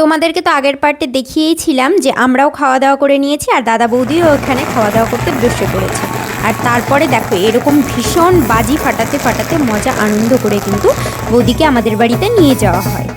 তোমাদেরকে তো আগের পার্টে দেখিয়েইছিলাম যে আমরাও খাওয়া দাওয়া করে নিয়েছি আর দাদা বৌদিও ওখানে খাওয়া দাওয়া করতে বসে পড়েছে। আর তারপরে দেখো এরকম ভীষণ বাজি ফাটাতে ফাটাতে মজা আনন্দ করে কিন্তু বৌদিকে আমাদের বাড়িতে নিয়ে যাওয়া হয়।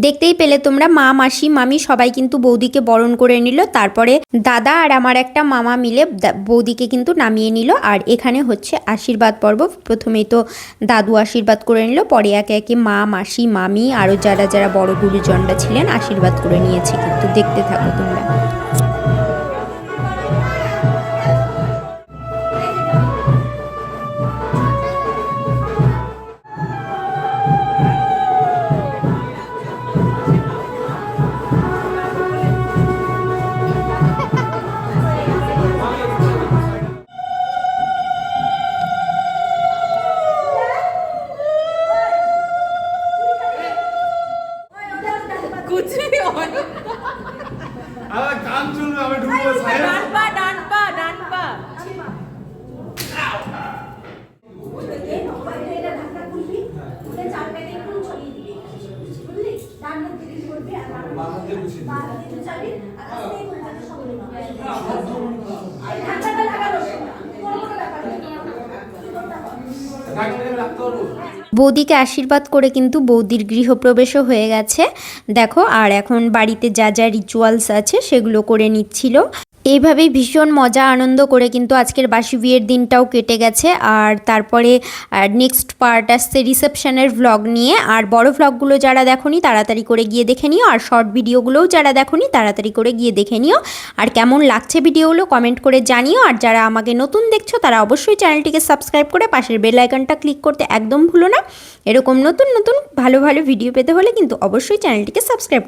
দেখতেই পেলে তোমরা, মা মাসি মামি সবাই কিন্তু বৌদিকে বরণ করে নিল। তারপরে দাদা আর আমার একটা মামা মিলে বৌদিকে কিন্তু নামিয়ে নিল। আর এখানে হচ্ছে আশীর্বাদ পর্ব। প্রথমেই তো দাদু আশীর্বাদ করে নিল, পরে একে একে মা মাসি মামি আরও যারা যারা বড় গুরুজনরা ছিলেন আশীর্বাদ করে নিয়েছে। কিন্তু দেখতে থাকো তোমরা। বৌদিকে আশীর্বাদ করে কিন্তু বৌদির গৃহপ্রবেশও হয়ে গেছে দেখো। আর এখন বাড়িতে যা যা রিচুয়ালস আছে সেগুলো করে নিচ্ছিল। এইভাবেই ভীষণ মজা আনন্দ করে কিন্তু আজকের বাসি বিয়ের দিনটাও কেটে গেছে। আর তারপরে নেক্সট পার্ট আসছে রিসেপশনের ভ্লগ নিয়ে। আর বড় ভ্লগগুলো যারা দেখোনি তাড়াতাড়ি করে গিয়ে দেখে নিও, আর শর্ট ভিডিওগুলোও যারা দেখোনি তাড়াতাড়ি করে গিয়ে দেখে নিও। আর কেমন লাগছে ভিডিওগুলো কমেন্ট করে জানিও। আর যারা আমাকে নতুন দেখছো তারা অবশ্যই চ্যানেলটিকে সাবস্ক্রাইব করে পাশের বেল আইকনটা ক্লিক করতে একদম ভুলো না। এরকম নতুন নতুন ভালো ভালো ভিডিও পেতে হলে কিন্তু অবশ্যই চ্যানেলটিকে সাবস্ক্রাইব